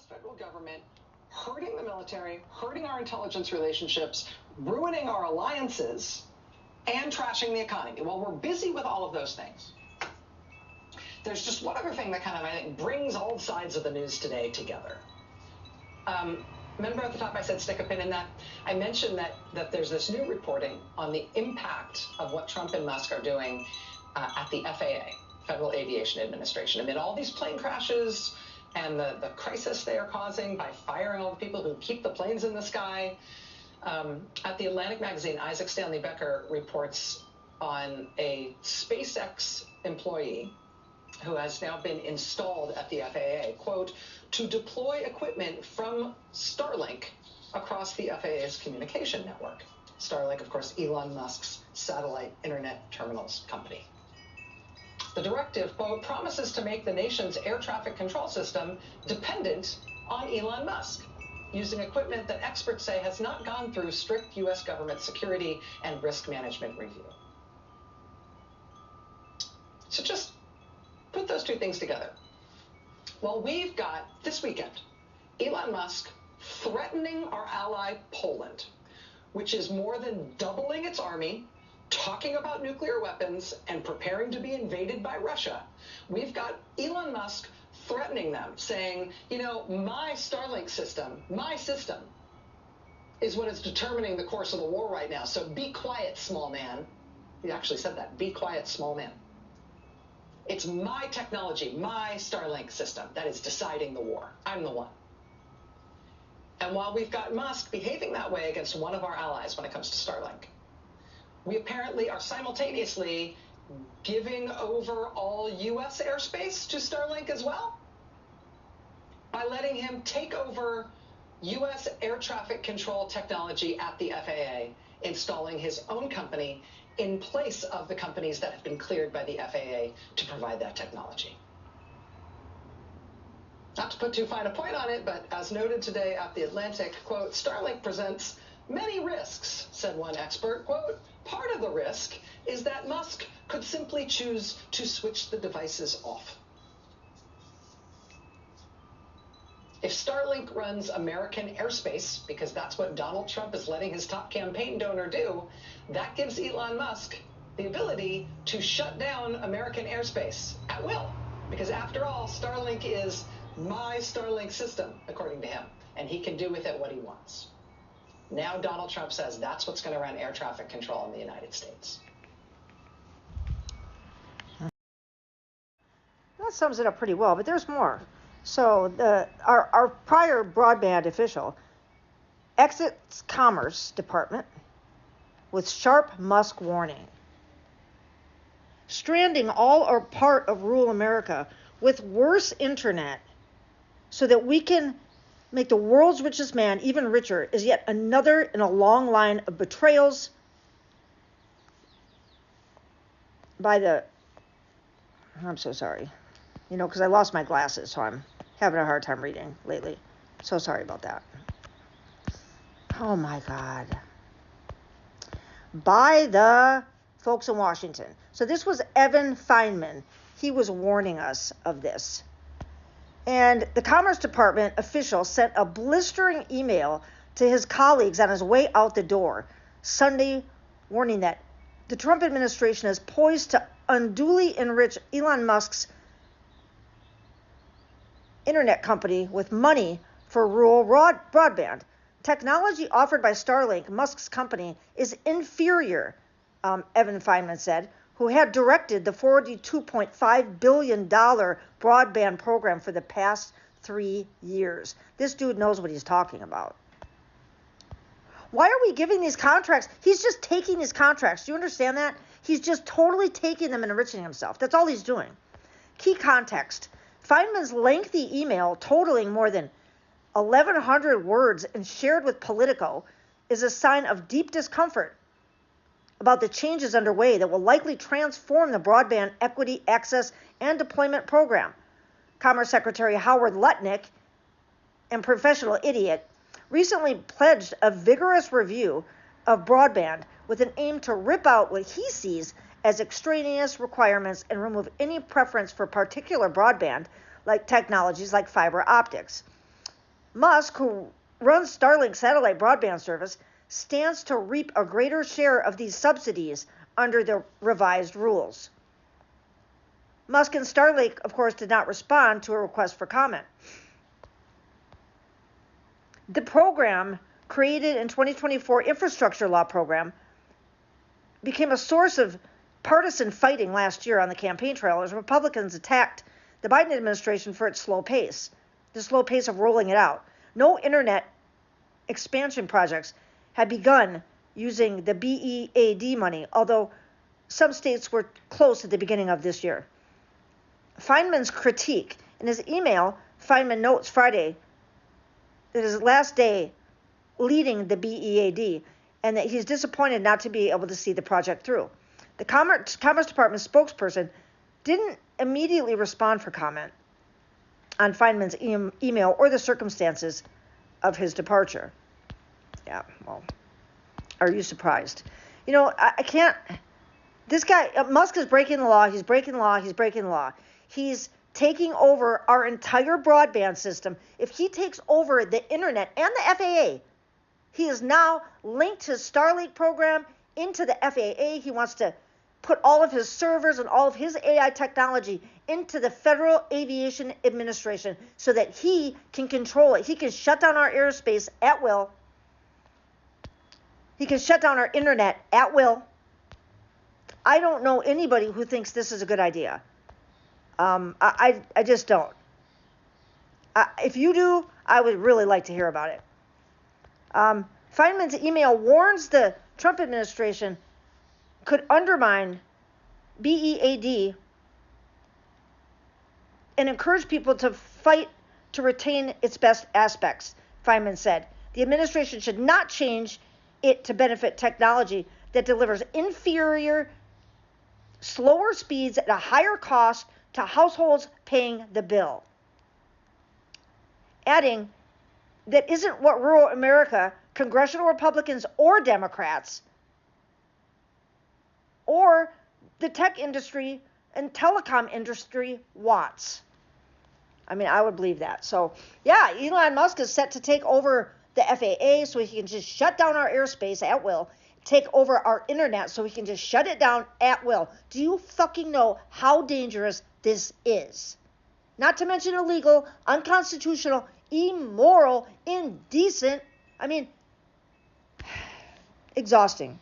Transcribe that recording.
federal government, hurting the military, hurting our intelligence relationships, ruining our alliances, and trashing the economy. Well, we're busy with all of those things. There's just one other thing that kind of, I think, brings all sides of the news today together. Remember at the top I said stick a pin in that? I mentioned that there's this new reporting on the impact of what Trump and Musk are doing at the FAA, Federal Aviation Administration. Amid all these plane crashes and the crisis they are causing by firing all the people who keep the planes in the sky. At the Atlantic magazine, Isaac Stanley Becker reports on a SpaceX employee who has now been installed at the FAA, quote, to deploy equipment from Starlink across the FAA's communication network. Starlink, of course, Elon Musk's satellite internet terminals company. The directive, quote, promises to make the nation's air traffic control system dependent on Elon Musk, using equipment that experts say has not gone through strict U.S. government security and risk management review. So just put those two things together. Well, we've got, this weekend, Elon Musk threatening our ally Poland, which is more than doubling its army, talking about nuclear weapons, and preparing to be invaded by Russia. We've got Elon Musk threatening them, saying, you know, my Starlink system, my system, is what is determining the course of the war right now. So be quiet, small man. He actually said that, be quiet, small man. It's my technology, my Starlink system that is deciding the war. I'm the one. And while we've got Musk behaving that way against one of our allies when it comes to Starlink, we apparently are simultaneously giving over all U.S. airspace to Starlink as well by letting him take over U.S. air traffic control technology at the FAA, installing his own company in place of the companies that have been cleared by the FAA to provide that technology. Not to put too fine a point on it, but as noted today at The Atlantic, quote, Starlink presents many risks, said one expert, quote, part of the risk is that Musk could simply choose to switch the devices off. If Starlink runs American airspace, because that's what Donald Trump is letting his top campaign donor do, that gives Elon Musk the ability to shut down American airspace at will. Because after all, Starlink is my Starlink system, according to him, and he can do with it what he wants. Now Donald Trump says that's what's going to run air traffic control in the United States. That sums it up pretty well, but there's more. So our prior broadband official exits Commerce Department with sharp Musk warning. Stranding all or part of rural America with worse internet so that we can make the world's richest man even richer is yet another in a long line of betrayals by the, I'm so sorry, because I lost my glasses, so I'm having a hard time reading lately. So sorry about that. Oh my God. By the folks in Washington. So this was Evan Feinman. He was warning us of this. And the Commerce Department official sent a blistering email to his colleagues on his way out the door Sunday, warning that the Trump administration is poised to unduly enrich Elon Musk's internet company with money for rural broadband. Technology offered by Starlink, Musk's company, is inferior, Evan Feinman said, who had directed the $42.5 billion broadband program for the past 3 years. This dude knows what he's talking about. Why are we giving these contracts? He's just taking these contracts. Do you understand that? He's just totally taking them and enriching himself. That's all he's doing. Key context. Feynman's lengthy email, totaling more than 1,100 words and shared with Politico, is a sign of deep discomfort about the changes underway that will likely transform the broadband equity, access, and deployment program. Commerce Secretary Howard Lutnick, and professional idiot, recently pledged a vigorous review of broadband with an aim to rip out what he sees as extraneous requirements and remove any preference for particular broadband like technologies like fiber optics. Musk, who runs Starlink satellite broadband service, stands to reap a greater share of these subsidies under the revised rules. Musk and Starlink, of course, did not respond to a request for comment. The program, created in 2024 infrastructure law program, became a source of partisan fighting last year on the campaign trail as Republicans attacked the Biden administration for its the slow pace of rolling it out. No internet expansion projects had begun using the BEAD money, although some states were close at the beginning of this year. Feynman's critique in his email, Feynman notes Friday that his last day leading the BEAD and that he's disappointed not to be able to see the project through. The Commerce Department spokesperson didn't immediately respond for comment on Feynman's email or the circumstances of his departure. Yeah, well, are you surprised? You know, I can't. This guy, Musk is breaking the law. He's breaking the law. He's breaking the law. He's taking over our entire broadband system. If he takes over the internet and the FAA, he is now linked his Starlink program into the FAA. He wants to put all of his servers and all of his AI technology into the Federal Aviation Administration so that he can control it. He can shut down our airspace at will. He can shut down our internet at will. I don't know anybody who thinks this is a good idea. I just don't. If you do, I would really like to hear about it. Feynman's email warns the Trump administration could undermine BEAD and encourage people to fight to retain its best aspects, Feynman said. The administration should not change it to benefit technology that delivers inferior, slower speeds at a higher cost to households paying the bill. Adding, that isn't what rural America, congressional Republicans or Democrats, or the tech industry and telecom industry wants. I mean, I would believe that. So, yeah, Elon Musk is set to take over the FAA so he can just shut down our airspace at will, take over our internet so he can just shut it down at will. Do you fucking know how dangerous this is? Not to mention illegal, unconstitutional, immoral, indecent. I mean, exhausting.